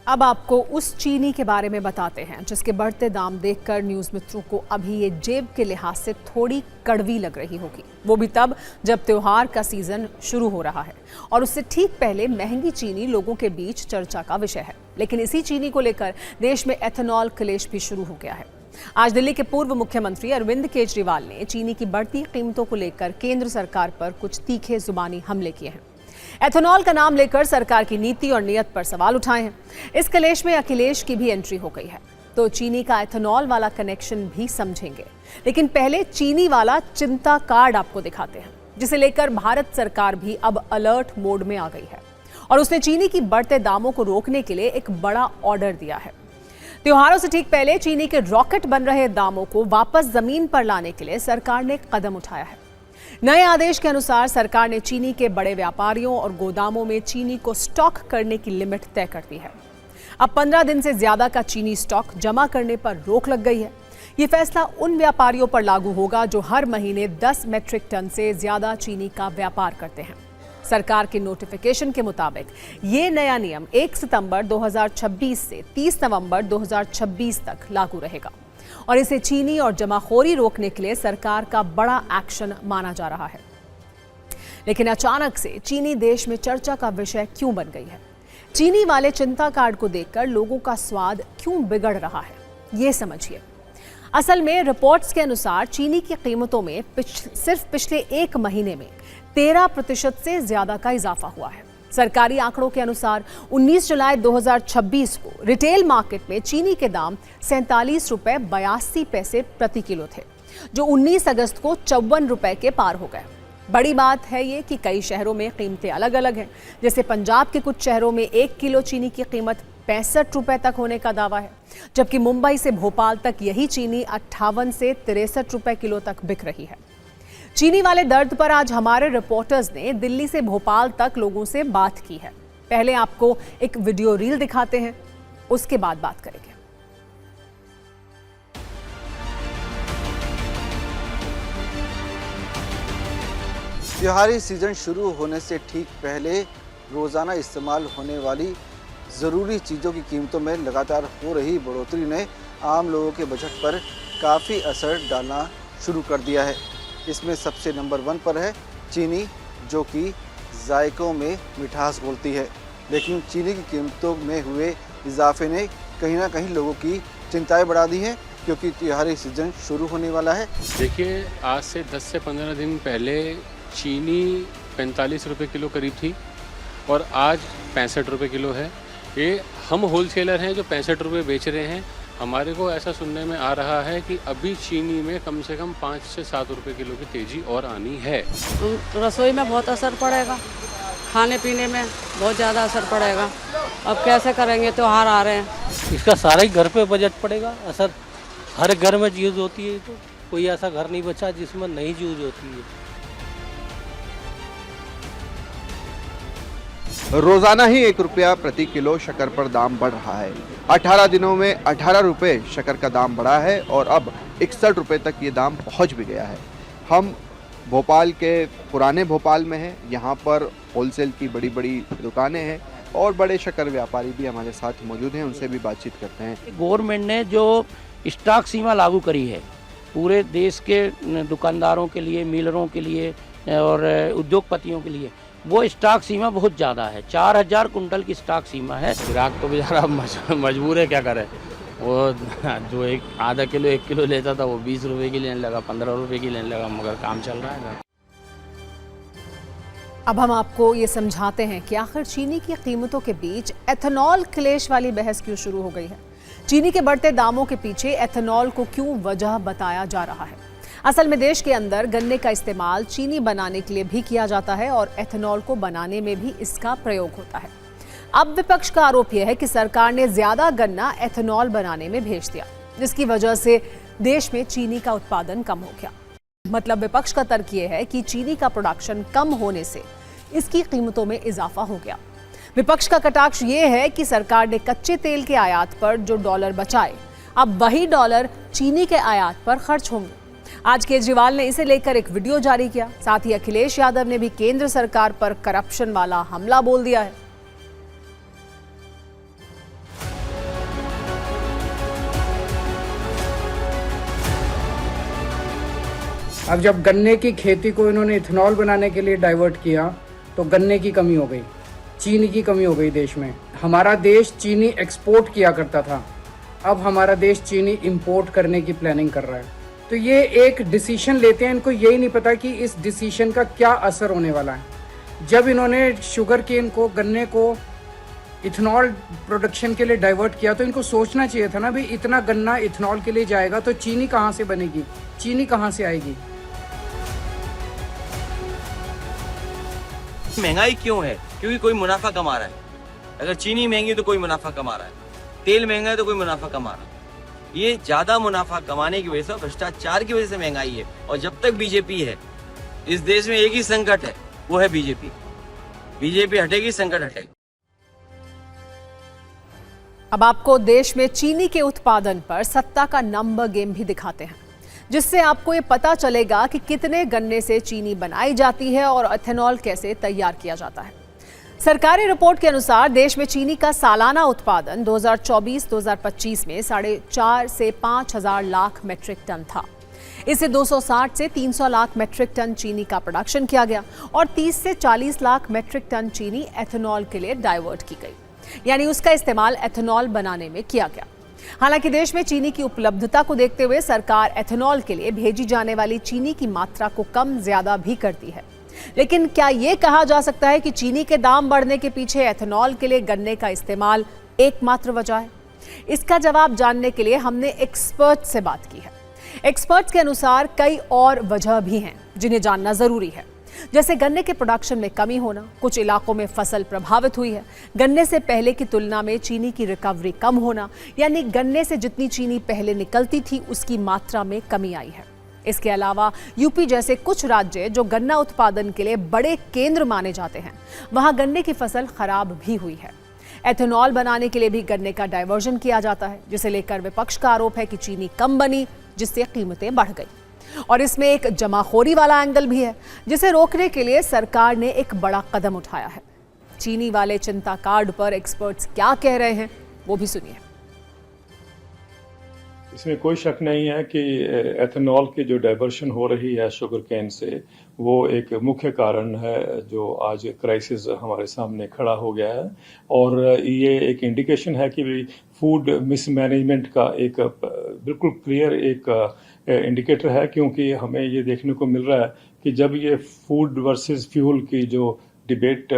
अब आपको उस चीनी के बारे में बताते हैं जिसके बढ़ते दाम देखकर न्यूज़ मित्रों को अभी ये जेब के लिहाज से थोड़ी कड़वी लग रही होगी। वो भी तब जब त्योहार का सीजन शुरू हो रहा है और उससे ठीक पहले महंगी चीनी लोगों के बीच चर्चा का विषय है। लेकिन इसी चीनी को लेकर देश में एथेनॉल क्लेश भी शुरू हो गया है। आज दिल्ली के पूर्व मुख्यमंत्री अरविंद केजरीवाल ने चीनी की बढ़ती कीमतों को लेकर केंद्र सरकार पर कुछ तीखे जुबानी हमले किए हैं। एथेनॉल का नाम लेकर सरकार की नीति और नीयत पर सवाल उठाए हैं। इस क्लेश में अखिलेश की भी एंट्री हो गई है, तो चीनी का एथेनॉल वाला कनेक्शन भी समझेंगे। लेकिन पहले चीनी वाला चिंता कार्ड आपको दिखाते हैं, जिसे लेकर भारत सरकार भी अब अलर्ट मोड में आ गई है और उसने चीनी की बढ़ते दामों को रोकने के लिए एक बड़ा ऑर्डर दिया है। त्योहारों से ठीक पहले चीनी के रॉकेट बन रहे दामों को वापस जमीन पर लाने के लिए सरकार ने कदम उठाया है। नए आदेश के अनुसार सरकार ने चीनी के बड़े व्यापारियों और गोदामों में चीनी को स्टॉक करने की लिमिट तय कर दी है। अब 15 दिन से ज्यादा का चीनी स्टॉक जमा करने पर रोक लग गई है। ये फैसला उन व्यापारियों पर लागू होगा जो हर महीने 10 मैट्रिक टन से ज्यादा चीनी का व्यापार करते हैं। सरकार के नोटिफिकेशन के मुताबिक ये नया नियम 1 सितंबर 2026 से 30 नवंबर 2026 तक लागू रहेगा और इसे चीनी और जमाखोरी रोकने के लिए सरकार का बड़ा एक्शन माना जा रहा है। लेकिन अचानक से चीनी देश में चर्चा का विषय क्यों बन गई है? चीनी वाले चिंता कार्ड को देखकर लोगों का स्वाद क्यों बिगड़ रहा है, ये समझिए। असल में रिपोर्ट्स के अनुसार चीनी की कीमतों में सिर्फ पिछले एक महीने में 13% से ज्यादा का इजाफा हुआ है। सरकारी आंकड़ों के अनुसार 19 जुलाई 2026 को रिटेल मार्केट में चीनी के दाम 47 रुपए 82 पैसे प्रति किलो थे, जो 19 अगस्त को 54 रुपए के पार हो गए। बड़ी बात है ये कि कई शहरों में कीमतें अलग अलग हैं। जैसे पंजाब के कुछ शहरों में 1 किलो चीनी की कीमत 65 रुपए तक होने का दावा है, जबकि मुंबई से भोपाल तक यही चीनी 58 से 63 रुपए किलो तक बिक रही है। चीनी वाले दर्द पर आज हमारे रिपोर्टर्स ने दिल्ली से भोपाल तक लोगों से बात की है। पहले आपको एक वीडियो रील दिखाते हैं, उसके बाद बात करेंगे। त्योहारी सीजन शुरू होने से ठीक पहले रोजाना इस्तेमाल होने वाली ज़रूरी चीज़ों की कीमतों में लगातार हो रही बढ़ोतरी ने आम लोगों के बजट पर काफ़ी असर डालना शुरू कर दिया है। इसमें सबसे नंबर 1 पर है चीनी, जो कि जायकों में मिठास घोलती है। लेकिन चीनी की कीमतों में हुए इजाफे ने कहीं ना कहीं लोगों की चिंताएं बढ़ा दी हैं, क्योंकि त्योहारी सीजन शुरू होने वाला है। देखिए, आज से 10 से 15 दिन पहले चीनी 45 रुपये किलो करीब थी और आज 65 रुपये किलो है। ये हम होलसेलर हैं जो 65 रुपये बेच रहे हैं। हमारे को ऐसा सुनने में आ रहा है कि अभी चीनी में कम से कम 5 से 7 रुपए किलो की तेज़ी और आनी है। रसोई में बहुत असर पड़ेगा, खाने पीने में बहुत ज़्यादा असर पड़ेगा। अब कैसे करेंगे, त्योहार आ रहे हैं। इसका सारा ही घर पे बजट पड़ेगा असर। हर घर में यूज़ होती है, तो कोई ऐसा घर नहीं बचा जिसमें नहीं यूज़ होती है। रोजाना ही 1 रुपया प्रति किलो शक्कर पर दाम बढ़ रहा है। 18 दिनों में 18 रुपये शक्कर का दाम बढ़ा है और अब 61 रुपये तक ये दाम पहुंच भी गया है। हम भोपाल के पुराने भोपाल में हैं। यहाँ पर होलसेल की बड़ी बड़ी दुकानें हैं और बड़े शक्कर व्यापारी भी हमारे साथ मौजूद हैं, उनसे भी बातचीत करते हैं। गवर्नमेंट ने जो स्टॉक सीमा लागू करी है पूरे देश के दुकानदारों के लिए, मिलरों के लिए और उद्योगपतियों के लिए, वो स्टॉक सीमा बहुत ज़्यादा है। 4000 कुंटल की स्टॉक सीमा है। ग्राहक तो बेचारा मजबूर है, क्या करे। वो जो एक आधा किलो 1 किलो लेता था वो 20 रुपए की लेने लगा, 15 रुपए की लेने लगा, मगर काम चल रहा है। अब हम आपको ये समझाते हैं कि आखिर चीनी की कीमतों के बीच एथेनॉल क्लेश वाली बहस क्यों शुरू हो गई है। चीनी के बढ़ते दामों के पीछे एथेनॉल को क्यों वजह बताया जा रहा है। असल में देश के अंदर गन्ने का इस्तेमाल चीनी बनाने के लिए भी किया जाता है और एथेनॉल को बनाने में भी इसका प्रयोग होता है। अब विपक्ष का आरोप यह है कि सरकार ने ज्यादा गन्ना एथेनॉल बनाने में भेज दिया, जिसकी वजह से देश में चीनी का उत्पादन कम हो गया। मतलब विपक्ष का तर्क यह है कि चीनी का प्रोडक्शन कम होने से इसकी कीमतों में इजाफा हो गया। विपक्ष का कटाक्ष यह है कि सरकार ने कच्चे तेल के आयात पर जो डॉलर बचाए, अब वही डॉलर चीनी के आयात पर खर्च होंगे। आज केजरीवाल ने इसे लेकर एक वीडियो जारी किया। साथ ही अखिलेश यादव ने भी केंद्र सरकार पर करप्शन वाला हमला बोल दिया है। अब जब गन्ने की खेती को इन्होंने इथेनॉल बनाने के लिए डाइवर्ट किया तो गन्ने की कमी हो गई, चीनी की कमी हो गई देश में। हमारा देश चीनी एक्सपोर्ट किया करता था, अब हमारा देश चीनी इंपोर्ट करने की प्लानिंग कर रहा है। तो ये एक डिसीजन लेते हैं, इनको यही नहीं पता कि इस डिसीजन का क्या असर होने वाला है। जब इन्होंने शुगर केन को, गन्ने को इथेनॉल प्रोडक्शन के लिए डाइवर्ट किया तो इनको सोचना चाहिए था ना भाई, इतना गन्ना इथेनॉल के लिए जाएगा तो चीनी कहाँ से बनेगी, चीनी कहाँ से आएगी। महंगाई क्यों है? क्योंकि कोई मुनाफा कमा रहा है। अगर चीनी महंगी तो कोई मुनाफा कमा रहा है, तेल महंगा है तो कोई मुनाफा कमा रहा है। ये ज्यादा मुनाफा कमाने की वजह से, भ्रष्टाचार की वजह से महंगाई है। और जब तक बीजेपी है इस देश में एक ही संकट है, वो है बीजेपी। बीजेपी हटेगी, संकट हटेगा। अब आपको देश में चीनी के उत्पादन पर सत्ता का नंबर गेम भी दिखाते हैं, जिससे आपको ये पता चलेगा कि कितने गन्ने से चीनी बनाई जाती है और एथेनॉल कैसे तैयार किया जाता है। सरकारी रिपोर्ट के अनुसार देश में चीनी का सालाना उत्पादन 2024-2025 में 4.5 से 5 हजार लाख मीट्रिक टन था। इससे 260 से 300 लाख मीट्रिक टन चीनी का प्रोडक्शन किया गया और 30 से 40 लाख मीट्रिक टन चीनी एथेनॉल के लिए डाइवर्ट की गई, यानी उसका इस्तेमाल एथेनॉल बनाने में किया गया। हालांकि देश में चीनी की उपलब्धता को देखते हुए सरकार एथेनॉल के लिए भेजी जाने वाली चीनी की मात्रा को कम ज्यादा भी करती है। लेकिन क्या यह कहा जा सकता है कि चीनी के दाम बढ़ने के पीछे एथेनॉल के लिए गन्ने का इस्तेमाल एकमात्र वजह है? इसका जवाब जानने के लिए हमने एक्सपर्ट से बात की है। एक्सपर्ट्स के अनुसार कई और वजह भी हैं जिन्हें जानना जरूरी है, जैसे गन्ने के प्रोडक्शन में कमी होना, कुछ इलाकों में फसल प्रभावित हुई है, गन्ने से पहले की तुलना में चीनी की रिकवरी कम होना, यानी गन्ने से जितनी चीनी पहले निकलती थी उसकी मात्रा में कमी आई है। इसके अलावा यूपी जैसे कुछ राज्य जो गन्ना उत्पादन के लिए बड़े केंद्र माने जाते हैं, वहां गन्ने की फसल खराब भी हुई है। एथेनॉल बनाने के लिए भी गन्ने का डाइवर्जन किया जाता है, जिसे लेकर विपक्ष का आरोप है कि चीनी कम बनी, जिससे कीमतें बढ़ गई। और इसमें एक जमाखोरी वाला एंगल भी है, जिसे रोकने के लिए सरकार ने एक बड़ा कदम उठाया है। चीनी वाले चिंता कार्ड पर एक्सपर्ट्स क्या कह रहे हैं, वो भी सुनिए। इसमें कोई शक नहीं है कि एथेनॉल की जो डाइवर्शन हो रही है शुगर केन से, वो एक मुख्य कारण है जो आज क्राइसिस हमारे सामने खड़ा हो गया है। और ये एक इंडिकेशन है कि फूड मिसमैनेजमेंट का एक बिल्कुल क्लियर एक इंडिकेटर है, क्योंकि हमें ये देखने को मिल रहा है कि जब ये फूड वर्सेस फ्यूल की जो डिबेट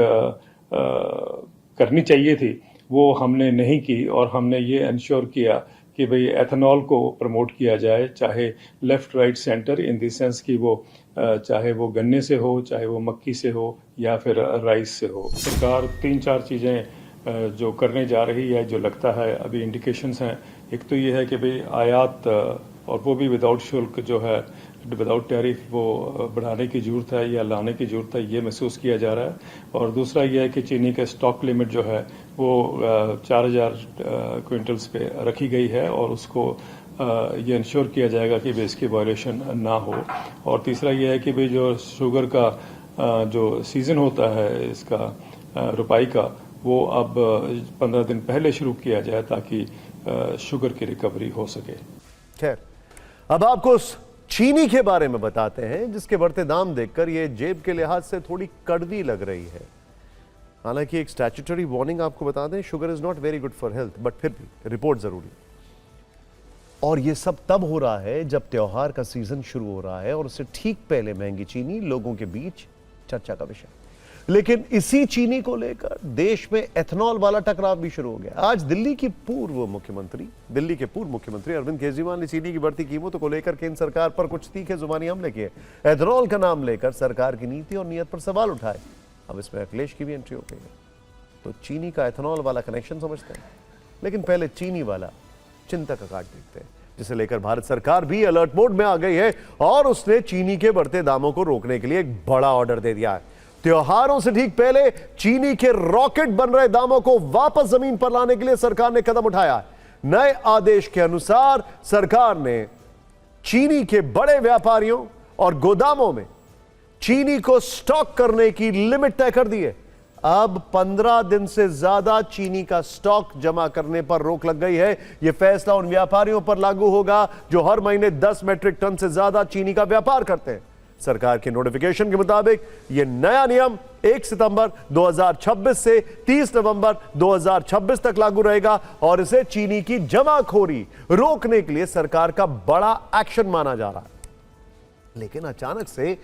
करनी चाहिए थी वो हमने नहीं की, और हमने ये इंश्योर किया कि भाई एथेनॉल को प्रमोट किया जाए, चाहे left right centre, in the sense कि वो चाहे वो गन्ने से हो, चाहे वो मक्की से हो या फिर राइस से हो। सरकार 3-4 चीज़ें जो करने जा रही है, जो लगता है अभी इंडिकेशंस हैं। एक तो ये है कि भाई आयात, और वो भी विदाउट शुल्क जो है, विदाउट टैरिफ, वो बढ़ाने की ज़रूरत है या लाने की ज़रूरत है, ये महसूस किया जा रहा है। और दूसरा ये है कि चीनी का स्टॉक लिमिट जो है वो 4000 क्विंटल्स पे रखी गई है, और उसको ये इंश्योर किया जाएगा कि भाई इसकी वायलेशन ना हो। और तीसरा ये है कि भाई जो शुगर का जो सीज़न होता है इसका रुपाई का, वो अब 15 दिन पहले शुरू किया जाए ताकि शुगर की रिकवरी हो सके। खैर, अब आपको चीनी के बारे में बताते हैं, जिसके बढ़ते दाम देखकर ये जेब के लिहाज से थोड़ी कड़वी लग रही है। हालांकि एक स्टैट्यूटरी वार्निंग आपको बता दें, sugar is not very good for health, but फिर भी रिपोर्ट जरूरी। और ये सब तब हो रहा है जब त्योहार का सीजन शुरू हो रहा है, और उससे ठीक पहले महंगी चीनी लोगों के बीच चर्चा का विषय। लेकिन इसी चीनी को लेकर देश में एथेनॉल वाला टकराव भी शुरू हो गया। आज दिल्ली के पूर्व मुख्यमंत्री अरविंद केजरीवाल ने चीनी की बढ़ती कीमतों को लेकर केंद्र सरकार पर कुछ तीखे जुबानी हमले किए। एथेनॉल का नाम लेकर सरकार की नीति और नीयत पर सवाल उठाए। अब इसमें अखिलेश की भी एंट्री हो गई है। तो चीनी का एथेनॉल वाला कनेक्शन समझते हैं, लेकिन पहले चीनी वाला चिंता का कार्ड देखते हैं, जिसे लेकर भारत सरकार भी अलर्ट मोड में आ गई है और उसने चीनी के बढ़ते दामों को रोकने के लिए एक बड़ा ऑर्डर दे दिया है। त्योहारों से ठीक पहले चीनी के रॉकेट बन रहे दामों को वापस जमीन पर लाने के लिए सरकार ने कदम उठाया है। नए आदेश के अनुसार सरकार ने चीनी के बड़े व्यापारियों और गोदामों में चीनी को स्टॉक करने की लिमिट तय कर दी है। अब 15 दिन से ज्यादा चीनी का स्टॉक जमा करने पर रोक लग गई है। यह फैसला उन व्यापारियों पर लागू होगा जो हर महीने 10 मैट्रिक टन से ज्यादा चीनी का व्यापार करते हैं। सरकार के नोटिफिकेशन के मुताबिक यह नया नियम 1 सितंबर 2026 से 30 नवंबर 2026 तक लागू रहेगा और इसे चीनी की जमाखोरी रोकने के लिए सरकार का बड़ा एक्शन माना जा रहा है। लेकिन अचानक से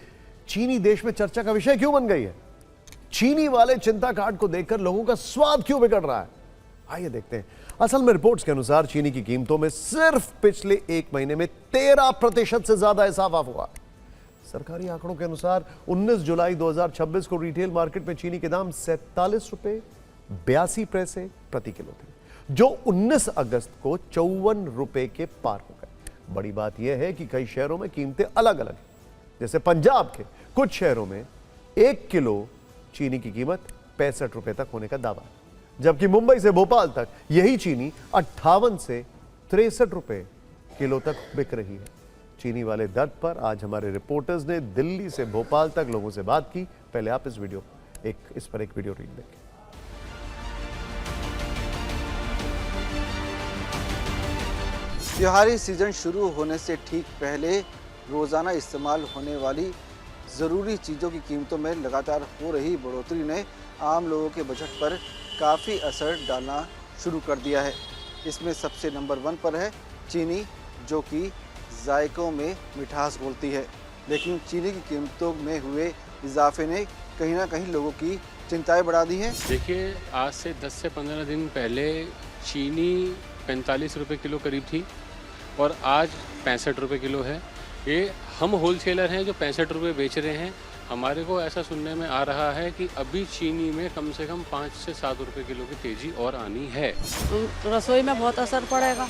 चीनी देश में चर्चा का विषय क्यों बन गई है? चीनी वाले चिंता कार्ड को देखकर लोगों का स्वाद क्यों बिगड़ रहा है? आइए देखते हैं। असल में रिपोर्ट्स के अनुसार चीनी की कीमतों में सिर्फ पिछले एक महीने में 13% से ज्यादा इजाफा हुआ। सरकारी आंकड़ों के अनुसार 19 जुलाई 2026 को रिटेल मार्केट में चीनी के दाम 47 रुपए 82 पैसे प्रति किलो थे, जो 19 अगस्त को 54 रुपए के पार हो गए। बड़ी बात यह है कि कई शहरों में कीमतें अलग अलग हैं। जैसे पंजाब के कुछ शहरों में 1 किलो चीनी की कीमत 65 रुपए तक होने का दावा है, जबकि मुंबई से भोपाल तक यही चीनी 58 से 63 रुपए किलो तक बिक रही है। चीनी वाले दर्द पर आज हमारे रिपोर्टर्स ने दिल्ली से भोपाल तक लोगों से बात की। पहले आप इस पर एक वीडियो रील देखें। त्योहारी सीजन शुरू होने से ठीक पहले रोजाना इस्तेमाल होने वाली ज़रूरी चीज़ों की कीमतों में लगातार हो रही बढ़ोतरी ने आम लोगों के बजट पर काफ़ी असर डालना शुरू कर दिया है। इसमें सबसे नंबर 1 पर है चीनी, जो कि जायकों में मिठास घोलती है। लेकिन चीनी की कीमतों में हुए इजाफे ने कहीं ना कहीं लोगों की चिंताएं बढ़ा दी हैं। देखिए, आज से 10 से 15 दिन पहले चीनी 45 रुपये किलो करीब थी और आज 65 रुपये किलो है। ये हम होलसेलर हैं जो 65 रुपये बेच रहे हैं। हमारे को ऐसा सुनने में आ रहा है कि अभी चीनी में कम से कम 5 से 7 रुपये किलो की तेज़ी और आनी है। रसोई में बहुत असर पड़ेगा,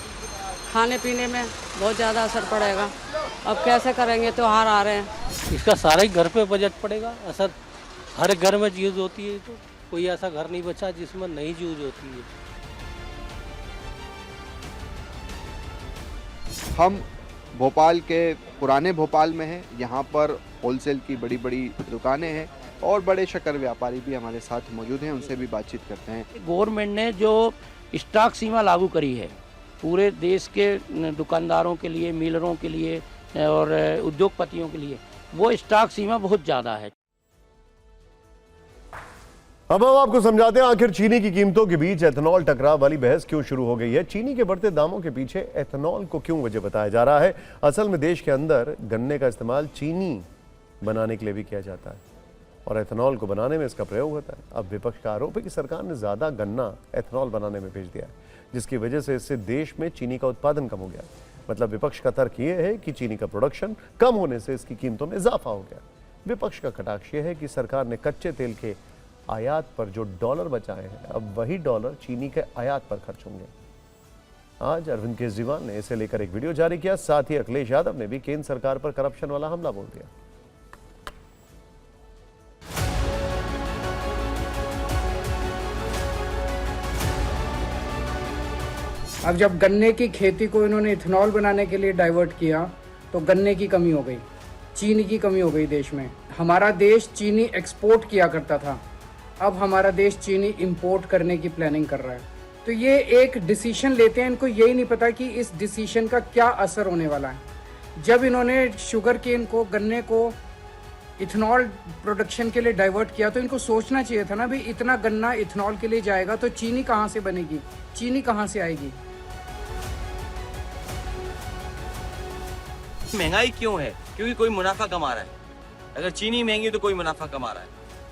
खाने पीने में बहुत ज़्यादा असर पड़ेगा। अब कैसे करेंगे, त्योहार आ रहे हैं। इसका सारा ही घर पे बजट पड़ेगा असर। हर घर में यूज़ होती है, तो कोई ऐसा घर नहीं बचा जिसमें नहीं यूज़ होती है। हम भोपाल के पुराने भोपाल में हैं। यहाँ पर होलसेल की बड़ी बड़ी दुकानें हैं और बड़े शक्कर व्यापारी भी हमारे साथ मौजूद हैं, उनसे भी बातचीत करते हैं। गवर्नमेंट ने जो स्टॉक सीमा लागू करी है पूरे देश के दुकानदारों के लिए, मिलरों के लिए और उद्योगपतियों के लिए, वो स्टॉक सीमा बहुत ज़्यादा है। अब हम आपको समझाते हैं आखिर चीनी की कीमतों के बीच एथेनॉल टकराव वाली बहस क्यों शुरू हो गई है। चीनी के बढ़ते दामों के पीछे एथेनॉल को क्यों वजह बताया जा रहा है। असल में देश के अंदर गन्ने का इस्तेमाल चीनी बनाने के लिए भी किया जाता है और एथेनॉल को बनाने में इसका प्रयोग होता है। अब विपक्ष का आरोप है कि सरकार ने ज़्यादा गन्ना एथेनॉल बनाने में भेज दिया है, जिसकी वजह से इससे देश में चीनी का उत्पादन कम हो गया। मतलब विपक्ष का तर्क ये है कि चीनी का प्रोडक्शन कम होने से इसकी कीमतों में इजाफा हो गया। विपक्ष का कटाक्ष यह है कि सरकार ने कच्चे तेल के आयात पर जो डॉलर बचाए हैं, अब वही डॉलर चीनी के आयात पर खर्च होंगे। आज अरविंद केजरीवाल ने इसे लेकर एक वीडियो जारी किया। साथ ही अखिलेश यादव ने भी केंद्र सरकार पर करप्शन वाला हमला बोल दिया। अब जब गन्ने की खेती को इन्होंने इथेनॉल बनाने के लिए डाइवर्ट किया तो गन्ने की कमी हो गई, चीनी की कमी हो गई देश में। हमारा देश चीनी एक्सपोर्ट किया करता था, अब हमारा देश चीनी इंपोर्ट करने की प्लानिंग कर रहा है। तो ये एक डिसीजन लेते हैं, इनको यही नहीं पता कि इस डिसीजन का क्या असर होने वाला है। जब इन्होंने शुगर केन को, गन्ने को इथेनॉल प्रोडक्शन के लिए डाइवर्ट किया तो इनको सोचना चाहिए था ना, भाई इतना गन्ना इथेनॉल के लिए जाएगा तो चीनी कहाँ से बनेगी, चीनी कहाँ से आएगी। महंगाई क्यों है? क्योंकि कोई मुनाफा कमा रहा है। अगर चीनी महंगी तो कोई मुनाफा कमा रहा है,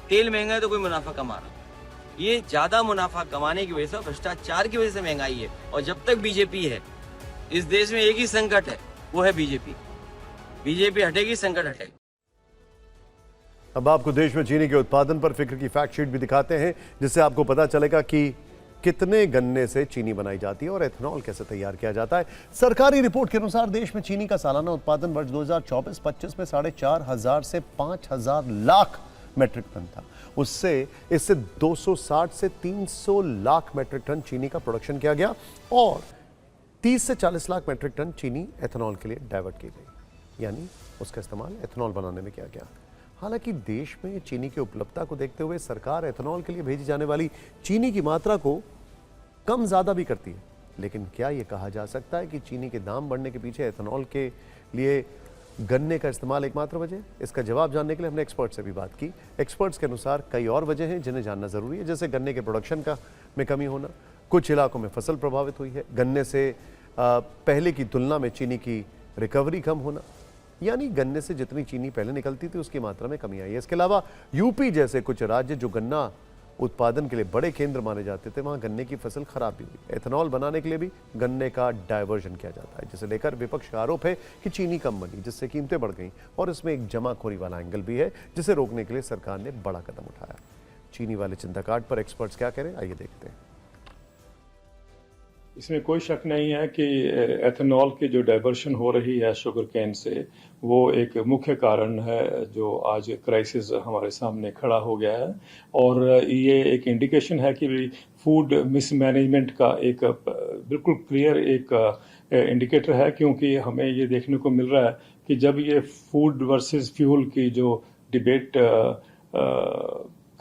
तेल महंगा है तो कोई मुनाफा कमा रहा है। ये ज्यादा मुनाफा कमाने की वजह से, भ्रष्टाचार की वजह से महंगाई है। और जब तक बीजेपी है इस देश में एक ही संकट है, वो है बीजेपी। बीजेपी हटेगी, संकट हटेगा। अब आपको देश में चीनी के उत्पादन पर फिक्र की फैक्ट शीट भी दिखाते हैं, जिससे आपको पता चलेगा कि कितने गन्ने से चीनी बनाई जाती है और एथेनॉल कैसे तैयार किया जाता है। सरकारी रिपोर्ट के अनुसार देश में चीनी का सालाना उत्पादन वर्ष 2024-25 में 4,500 से 5,000 लाख मैट्रिक टन था। इससे 260 से 300 लाख मैट्रिक टन चीनी का प्रोडक्शन किया गया और 30 से 40 लाख मैट्रिक टन चीनी एथेनॉल के लिए डाइवर्ट की गई, यानी उसका इस्तेमाल एथेनॉल बनाने में किया गया। हालांकि देश में चीनी की उपलब्धता को देखते हुए सरकार एथेनॉल के लिए भेजी जाने वाली चीनी की मात्रा को कम ज्यादा भी करती है, लेकिन क्या यह कहा जा सकता है कि चीनी के दाम बढ़ने के पीछे एथेनॉल के लिए गन्ने का इस्तेमाल एकमात्र वजह? इसका जवाब जानने के लिए हमने एक्सपर्ट से भी बात की। एक्सपर्ट्स के अनुसार कई और वजह हैं जिन्हें जानना जरूरी है, जैसे गन्ने के प्रोडक्शन में कमी होना, कुछ इलाकों में फसल प्रभावित हुई है, गन्ने से पहले की तुलना में चीनी की रिकवरी कम होना, यानी गन्ने से जितनी चीनी पहले निकलती थी उसकी मात्रा में कमी आई है। इसके अलावा यूपी जैसे कुछ राज्य जो गन्ना उत्पादन के लिए बड़े केंद्र माने जाते थे, वहां गन्ने की फसल खराब भी हुई। एथेनॉल बनाने के लिए भी गन्ने का डायवर्जन किया जाता है, जिसे लेकर विपक्ष का आरोप है कि चीनी कम बनी, जिससे कीमतें बढ़ गईं और इसमें एक जमाखोरी वाला एंगल भी है, जिसे रोकने के लिए सरकार ने बड़ा कदम उठाया। चीनी वाले चिंता काट पर एक्सपर्ट्स क्या करें, आइए देखते हैं। इसमें कोई शक नहीं है कि एथेनॉल की जो डाइवर्शन हो रही है शुगर केन से, वो एक मुख्य कारण है जो आज क्राइसिस हमारे सामने खड़ा हो गया है। और ये एक इंडिकेशन है कि फूड मिसमैनेजमेंट का एक बिल्कुल क्लियर एक इंडिकेटर है, क्योंकि हमें ये देखने को मिल रहा है कि जब ये फूड वर्सेस फ्यूल की जो डिबेट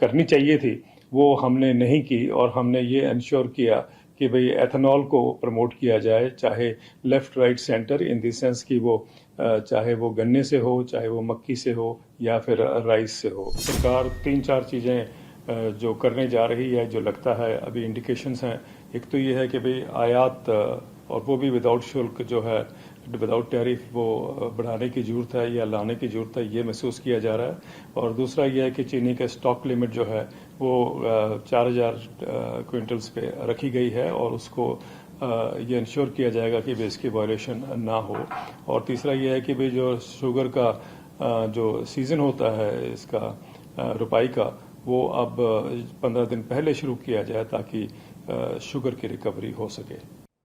करनी चाहिए थी वो हमने नहीं की, और हमने ये इंश्योर किया कि भाई एथेनॉल को प्रमोट किया जाए, चाहे left right centre, in the sense कि वो चाहे वो गन्ने से हो, चाहे वो मक्की से हो या फिर राइस से हो। सरकार 3-4 चीज़ें जो करने जा रही है, जो लगता है अभी इंडिकेशंस हैं। एक तो ये है कि भाई आयात, और वो भी विदाउट शुल्क जो है, विदाउट टैरिफ, वो बढ़ाने की ज़रूरत है या लाने की ज़रूरत है, ये महसूस किया जा रहा है। और दूसरा ये है कि चीनी का स्टॉक लिमिट जो है वो 4000 क्विंटल्स पे रखी गई है, और उसको ये इंश्योर किया जाएगा कि भाई इसकी वायलेशन ना हो। और तीसरा ये है कि भाई जो शुगर का जो सीज़न होता है इसका रुपाई का, वो अब 15 दिन पहले शुरू किया जाए ताकि शुगर की रिकवरी हो सके।